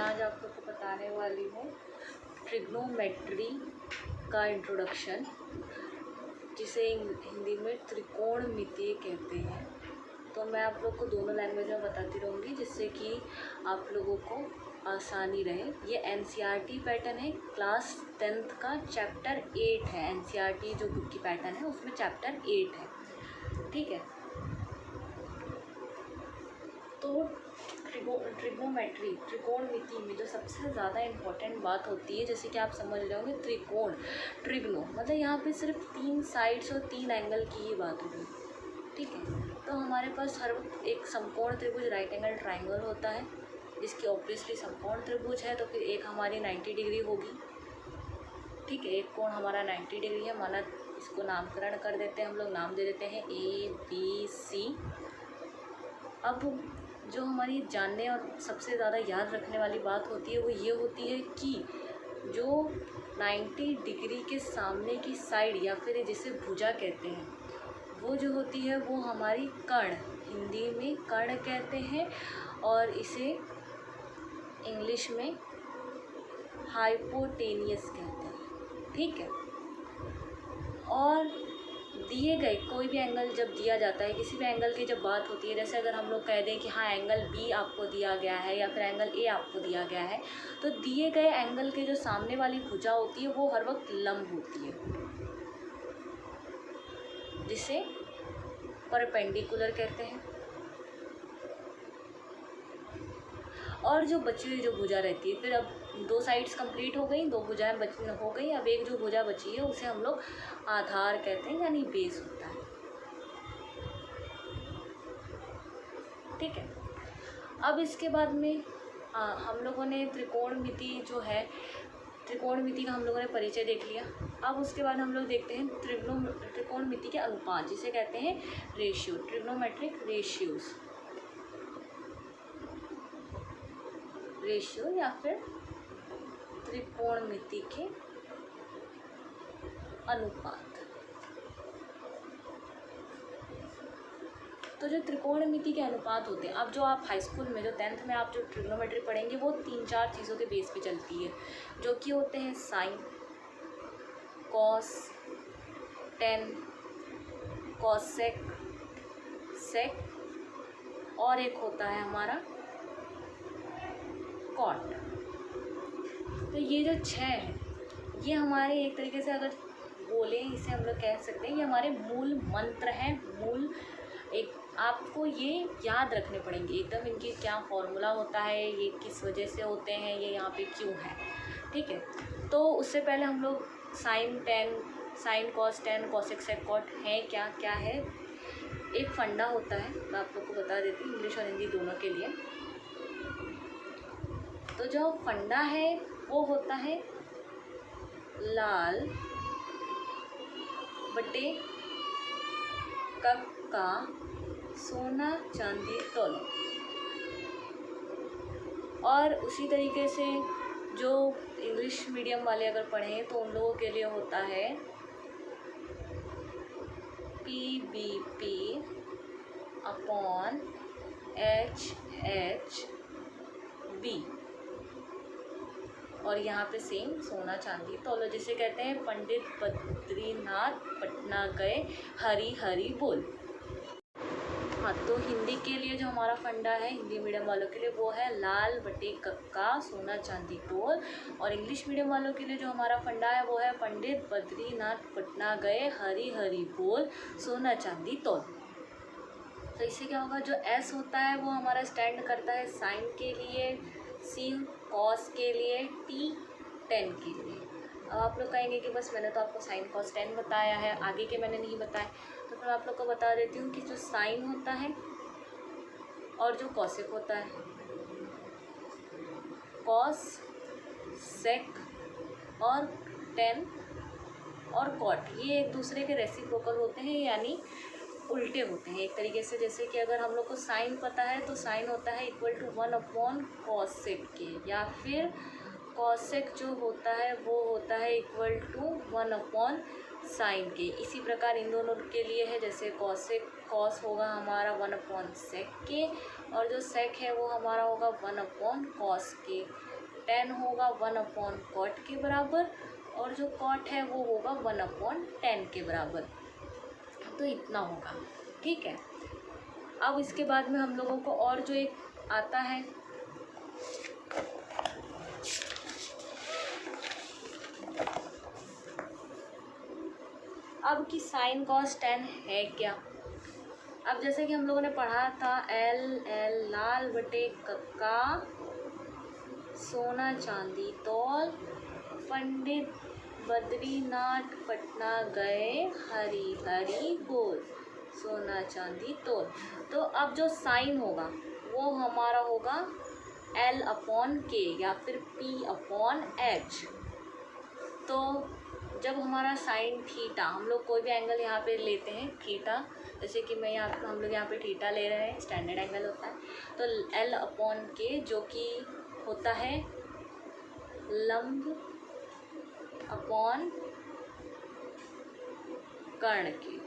आज आप लोग को बताने वाली हूँ ट्रिग्नोमेट्री का इंट्रोडक्शन, जिसे हिंदी में त्रिकोणमिति कहते हैं। तो मैं आप लोग को दोनों लैंग्वेज में बताती रहूँगी, जिससे कि आप लोगों को आसानी रहे। ये एनसीईआरटी पैटर्न है, क्लास 10th का चैप्टर 8 है। एनसीईआरटी जो बुक की पैटर्न है उसमें चैप्टर 8 है, ठीक है। तो ट्रिग्नोमेट्री त्रिकोणमिति में जो सबसे ज़्यादा इम्पोर्टेंट बात होती है, जैसे कि आप समझ रहे होंगे, त्रिकोण ट्रिग्नो मतलब यहाँ पे सिर्फ 3 साइड्स और 3 एंगल की ही बात होगी, ठीक है। तो हमारे पास हर वक्त एक समकोण त्रिभुज राइट एंगल ट्राइंगल होता है, जिसकी ऑब्वियसली समकोण त्रिभुज है, तो फिर एक हमारी 90 डिग्री होगी, ठीक है। एक कोण हमारा 90 डिग्री है, माना इसको नामकरण कर देते हैं, हम लोग नाम दे देते हैं ABC। अब जो हमारी जानने और सबसे ज़्यादा याद रखने वाली बात होती है वो ये होती है कि जो 90 डिग्री के सामने की साइड या फिर जिसे भुजा कहते हैं, वो जो होती है वो हमारी कर्ण, हिंदी में कर्ण कहते हैं, और इसे इंग्लिश में हाइपोटेनियस कहते हैं, ठीक है। और दिए गए कोई भी एंगल जब दिया जाता है, किसी भी एंगल की जब बात होती है, जैसे अगर हम लोग कह दें कि हाँ एंगल बी आपको दिया गया है या फिर एंगल ए आपको दिया गया है, तो दिए गए एंगल के जो सामने वाली भुजा होती है वो हर वक्त लंब होती है, जिसे परपेंडिकुलर कहते हैं। और जो बची हुई जो भुजा रहती है, फिर अब 2 साइड्स कंप्लीट हो गई, 2 भुजाएं हो गई, अब एक जो भुजा बची है उसे हम लोग आधार कहते हैं, यानी बेस होता है, ठीक है। अब इसके बाद में हम लोगों ने त्रिकोणमिति जो है, त्रिकोणमिति का हम लोगों ने परिचय देख लिया। अब उसके बाद हम लोग देखते हैं त्रिकोणमिति के अनुपात, जिसे कहते हैं रेशियो, ट्रिग्नोमेट्रिक रेशियो या फिर त्रिकोणमिति के अनुपात। तो जो त्रिकोणमिति के अनुपात होते हैं, अब जो आप हाई स्कूल में जो 10th में आप जो ट्रिग्नोमेट्री पढ़ेंगे वो 3-4 चीज़ों के बेस पे चलती है, जो कि होते हैं साइन, कॉस, टेन, कॉसेक, सेक, और एक होता है हमारा कॉट। तो ये जो 6 है, ये हमारे एक तरीके से अगर बोलें, इसे हम लोग कह सकते हैं ये हमारे मूल मंत्र हैं। मूल एक आपको ये याद रखने पड़ेंगे एकदम, इनकी क्या फॉर्मूला होता है, ये किस वजह से होते हैं, ये यहाँ पे क्यों है, ठीक है। तो उससे पहले हम लोग sine, tan, sine cos tan, cosec, sec, cot है क्या है, एक फंडा होता है, मैं आप लोग को बता देती हूँ इंग्लिश और हिंदी दोनों के लिए। तो जो फंडा है वो होता है लाल बटे कक्का सोना चांदी तोलो। और उसी तरीके से जो इंग्लिश मीडियम वाले अगर पढ़ें तो उन लोगों के लिए होता है PBP अपॉन HHB, और यहाँ पे सेम सोना चांदी तौलो, जिसे कहते हैं पंडित बद्रीनाथ पटना गए हरी हरी बोल। हाँ, तो हिंदी के लिए जो हमारा फंडा है हिंदी मीडियम वालों के लिए वो है लाल बटे कक्का सोना चांदी तोल, और इंग्लिश मीडियम वालों के लिए जो हमारा फंडा है वो है पंडित बद्रीनाथ पटना गए हरी हरी बोल सोना चांदी तोल। तो इससे क्या होगा, जो S होता है वो हमारा स्टैंड करता है साइन के लिए, C कॉस के लिए, T टेन के लिए। अब आप लोग कहेंगे कि बस मैंने तो आपको साइन कॉस टेन बताया है, आगे के मैंने नहीं बताया, तो फिर आप लोग को बता देती हूँ कि जो साइन होता है और जो कॉसेक होता है, कॉस, सेक और टेन और कॉट, ये एक दूसरे के रेसिप्रोकल होते हैं, यानी उल्टे होते हैं एक तरीके से। जैसे कि अगर हम लोग को साइन पता है तो साइन होता है इक्वल टू 1 अपॉन कॉसेक के, या फिर कॉसेक जो होता है वो होता है इक्वल टू 1 अपॉन साइन के। इसी प्रकार इन दोनों के लिए है, जैसे कॉसेक कॉस होगा हमारा 1 अपॉन सेक के, और जो सेक है वो हमारा होगा 1/cos के, tan होगा 1/cot के बराबर, और जो cot है वो होगा 1/tan के बराबर। तो इतना होगा, ठीक है। अब इसके बाद में हम लोगों को और जो एक आता है, अब कि साइन कॉस टेन है क्या। अब जैसे कि हम लोगों ने पढ़ा था एल लाल बटे कक्का, सोना चांदी तौल, पंडित बद्रीनाथ पटना गए, हरी हरी बोल, सोना चांदी तौल। तो अब जो साइन होगा वो हमारा होगा L/K या फिर P/H। तो जब हमारा साइन थीटा, हम लोग कोई भी एंगल यहाँ पे लेते हैं थीटा, जैसे कि हम लोग यहाँ पे थीटा ले रहे हैं, स्टैंडर्ड एंगल होता है, तो L/K जो कि होता है लंब अपॉन कर्ण के,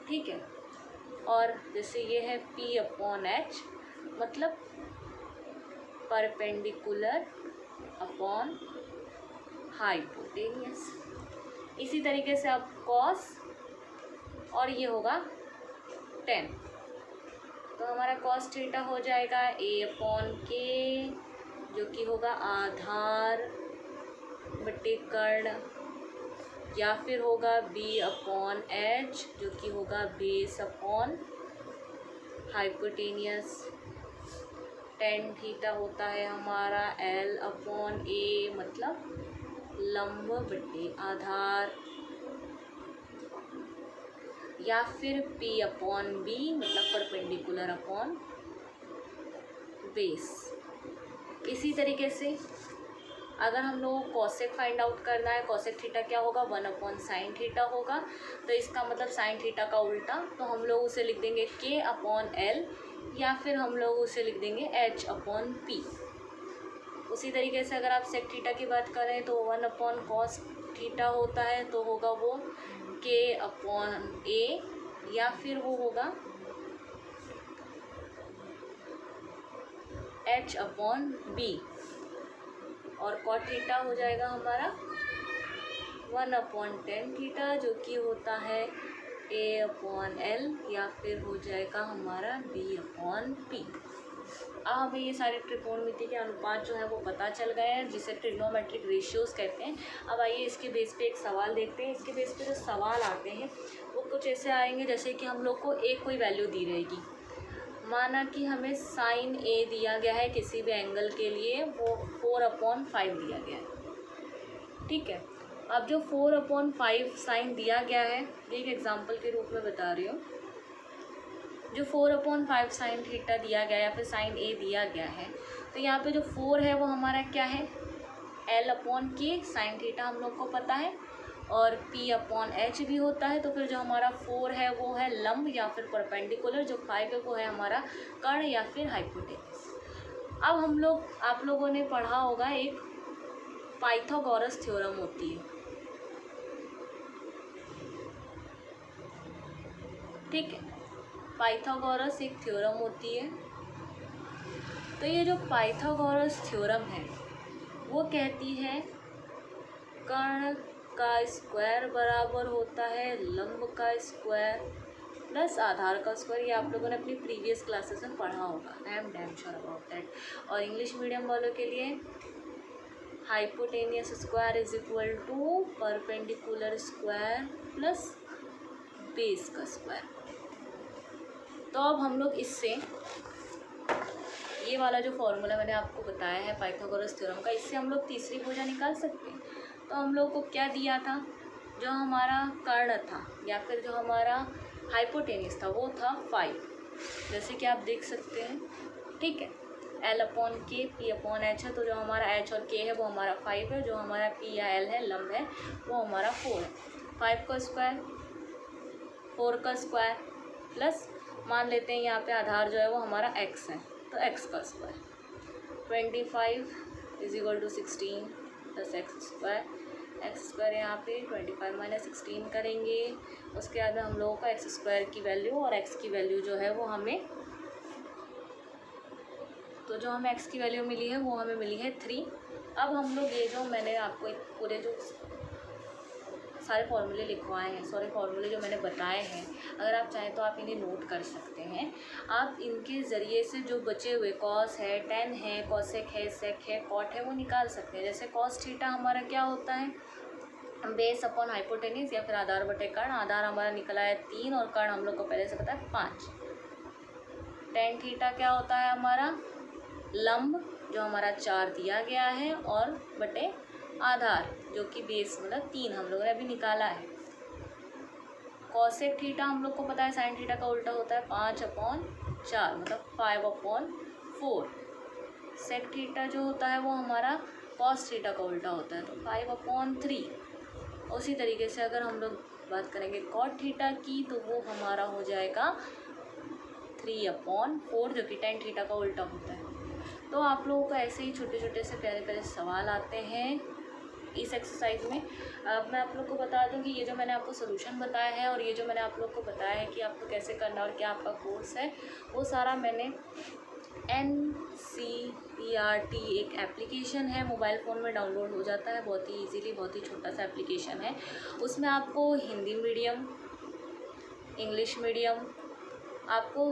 ठीक है। और जैसे ये है P/H मतलब परपेंडिकुलर अपॉन हाइपोटेनियस। इसी तरीके से अब कॉस, और ये होगा टेन, तो हमारा कॉस थीटा हो जाएगा A/K जो कि होगा आधार बटे कर्ण, या फिर होगा B/H जो कि होगा base upon hypotenuse. Tan theta होता है हमारा L/A मतलब लंब बटे आधार, या फिर P/B मतलब परपेंडिकुलर अपॉन बेस। इसी तरीके से अगर हम लोगों को कॉसेक फाइंड आउट करना है, कॉसेक थीटा क्या होगा 1/sin थीटा होगा, तो इसका मतलब साइन थीटा का उल्टा, तो हम लोग उसे लिख देंगे K/L या फिर हम लोग उसे लिख देंगे H/P। उसी तरीके से अगर आप सेक थीटा की बात करें तो 1/cos थीटा होता है, तो होगा वो K/A या फिर वो होगा H/B, और cot थीटा हो जाएगा हमारा 1/tan थीटा जो कि होता है A/L या फिर हो जाएगा हमारा B/P। अब हमें ये सारे त्रिकोणमिति के अनुपात जो है वो पता चल गए हैं, जिसे ट्रिग्नोमेट्रिक रेशियोज कहते हैं। अब आइए इसके बेस पे एक सवाल देखते हैं। इसके बेस पे जो सवाल आते हैं वो कुछ ऐसे आएंगे, जैसे कि हम लोग को एक कोई वैल्यू दी रहेगी, माना कि हमें साइन A दिया गया है किसी भी एंगल के लिए, वो 4/5 दिया गया है, ठीक है। अब जो 4/5 साइन दिया गया है, एक एग्जाम्पल के रूप में बता रही हूँ, जो 4/5 साइन थीटा दिया गया है या फिर साइन A दिया गया है, तो यहाँ पे जो 4 है वो हमारा क्या है L/K, साइन थीटा हम लोग को पता है, और P/H भी होता है। तो फिर जो हमारा 4 है वो है लंब या फिर परपेंडिकुलर, जो 5 है वो है हमारा कर्ण या फिर हाइपोटेनस। अब आप लोगों ने पढ़ा होगा एक पाइथागोरस थ्योरम होती है, ठीक है। पाइथागोरस एक थ्योरम होती है। तो ये जो पाइथागोरस थ्योरम है वो कहती है कर्ण का स्क्वायर बराबर होता है लंब का स्क्वायर प्लस आधार का स्क्वायर। ये आप लोगों ने अपनी प्रीवियस क्लासेस में पढ़ा होगा, I am damn sure about that. और इंग्लिश मीडियम वालों के लिए hypotenuse square is equal to perpendicular square plus base का स्क्वायर। तो अब हम लोग इससे ये वाला जो फॉर्मूला मैंने आपको बताया है पाइथागोरस थ्योरम का, इससे हम लोग तीसरी भुजा निकाल सकते हैं। तो हम लोग को क्या दिया था, जो हमारा कर्ण था या फिर जो हमारा हाइपोटेनियस था वो था 5, जैसे कि आप देख सकते हैं, ठीक है। L/K P/H है, तो जो हमारा H और K है वो हमारा 5 है, जो हमारा P या L है लंब है वो हमारा 4 है। 5 का स्क्वायर 4 का स्क्वायर प्लस मान लेते हैं यहाँ पे आधार जो है वो हमारा x है, तो x का स्क्वायर 25 = 16 + x² एक्स स्क्वायर यहाँ पे 25 माइनस 16 करेंगे। उसके बाद हम लोगों को एक्स स्क्वायर की वैल्यू और एक्स की वैल्यू जो है वो हमें, तो जो हमें एक्स की वैल्यू मिली है वो हमें मिली है 3। अब हम लोग ये जो मैंने आपको एक पूरे जो सारे फॉर्मूले लिखवाए हैं, फॉर्मूले जो मैंने बताए हैं, अगर आप चाहें तो आप इन्हें नोट कर सकते हैं। आप इनके ज़रिए से जो बचे हुए कॉस है, टेन है, कॉसेक है, सेक है, कॉट है, वो निकाल सकते हैं। जैसे कॉस थीटा हमारा क्या होता है, बेस अपॉन हाइपोटेनिस या फिर आधार बटे कर्ण। आधार हमारा निकला है 3 और कर्ण हम लोग को पहले से पता है 5। टेन थीटा क्या होता है हमारा, लंब जो हमारा 4 दिया गया है और बटे आधार जो कि बेस मतलब 3 हम लोगों ने अभी निकाला है। कॉसेक थीटा हम लोग को पता है साइन थीटा का उल्टा होता है 5/4 मतलब 5/4। सेक थीटा जो होता है वो हमारा कॉस थीटा का उल्टा होता है तो 5/3। उसी तरीके से अगर हम लोग बात करेंगे कॉट थीटा की तो वो हमारा हो जाएगा 3/4 जो कि टेन थीटा का उल्टा होता है। तो आप लोगों को ऐसे ही छोटे छोटे से प्यारे प्यारे सवाल आते हैं इस एक्सरसाइज में। अब मैं आप लोग को बता दूं कि ये जो मैंने आपको सोल्यूशन बताया है और ये जो मैंने आप लोग को बताया है कि आपको कैसे करना है और क्या आपका कोर्स है, वो सारा मैंने NCERT एक एप्लीकेशन है, मोबाइल फ़ोन में डाउनलोड हो जाता है, बहुत ही इजीली, बहुत ही छोटा सा एप्लीकेशन है। उसमें आपको हिंदी मीडियम, इंग्लिश मीडियम आपको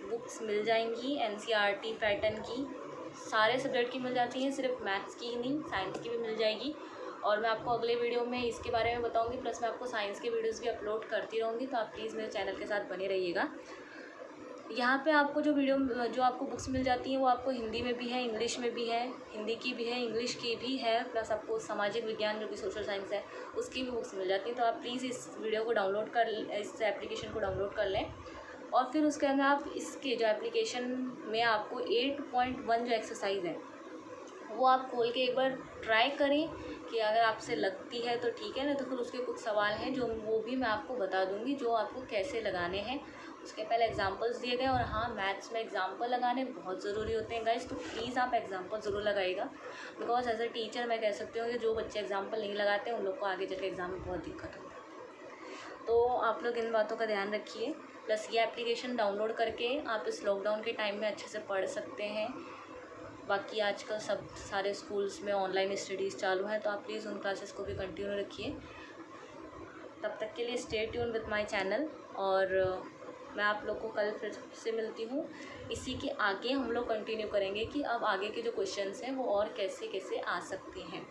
बुक्स मिल जाएंगी NCERT पैटर्न की, सारे सब्जेक्ट की मिल जाती हैं, सिर्फ मैथ्स की ही नहीं साइंस की भी मिल जाएगी। और मैं आपको अगले वीडियो में इसके बारे में बताऊंगी, प्लस मैं आपको साइंस के वीडियोस भी अपलोड करती रहूँगी, तो आप प्लीज़ मेरे चैनल के साथ बने रहिएगा। यहाँ पे आपको जो आपको बुक्स मिल जाती हैं वो आपको हिंदी में भी है, इंग्लिश में भी है, हिंदी की भी है, इंग्लिश की भी है, प्लस आपको सामाजिक विज्ञान जो कि सोशल साइंस है उसकी भी बुक्स मिल जाती हैं। तो आप प्लीज़ इस वीडियो को डाउनलोड कर, इस एप्लीकेशन को डाउनलोड कर लें और फिर उसके अंदर आप इसके जो एप्लीकेशन में आपको 8.1 जो एक्सरसाइज है वो आप खोल के एक बार ट्राई करें कि अगर आपसे लगती है तो ठीक है, ना तो फिर उसके कुछ सवाल हैं जो वो भी मैं आपको बता दूंगी जो आपको कैसे लगाने हैं। उसके पहले एग्जांपल्स दिए गए। और हाँ, मैथ्स में एग्जांपल लगाने बहुत ज़रूरी होते हैं गाइस, तो प्लीज़ आप एग्जांपल ज़रूर लगाइएगा। बिकॉज एज अ टीचर मैं कह सकती हूँ कि जो बच्चे एग्जाम्पल नहीं लगाते उन लोग को आगे चल के एग्ज़ाम में बहुत दिक्कत होती है। तो आप लोग इन बातों का ध्यान रखिए। प्लस ये एप्लीकेशन डाउनलोड करके आप इस लॉकडाउन के टाइम में अच्छे से पढ़ सकते हैं। बाकी आजकल सब सारे स्कूल्स में ऑनलाइन स्टडीज़ चालू हैं, तो आप प्लीज़ उन क्लासेस को भी कंटिन्यू रखिए। तब तक के लिए stay tune with my channel, और मैं आप लोग को कल फिर से मिलती हूँ। इसी के आगे हम लोग कंटिन्यू करेंगे कि अब आगे के जो क्वेश्चंस हैं वो और कैसे कैसे आ सकते हैं।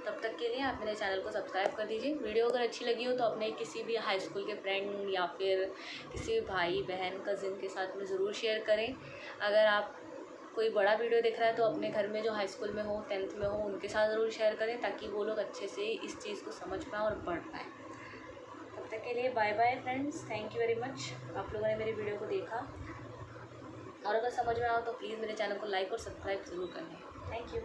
तब तक के लिए आप मेरे चैनल को सब्सक्राइब कर दीजिए। वीडियो अगर अच्छी लगी हो तो अपने किसी भी हाई स्कूल के फ्रेंड या फिर किसी भी भाई बहन कज़िन के साथ में ज़रूर शेयर करें। अगर आप कोई बड़ा वीडियो देख रहा है तो अपने घर में जो हाई स्कूल में हो, 10th में हो, उनके साथ ज़रूर शेयर करें ताकि वो लोग अच्छे से इस चीज़ को समझ पाएँ और पढ़ पाएँ। तब तक के लिए bye bye friends, thank you very much. आप लोगों ने मेरी वीडियो को देखा, और अगर समझ में आओ तो प्लीज़ मेरे चैनल को लाइक और सब्सक्राइब ज़रूर करें। Thank you.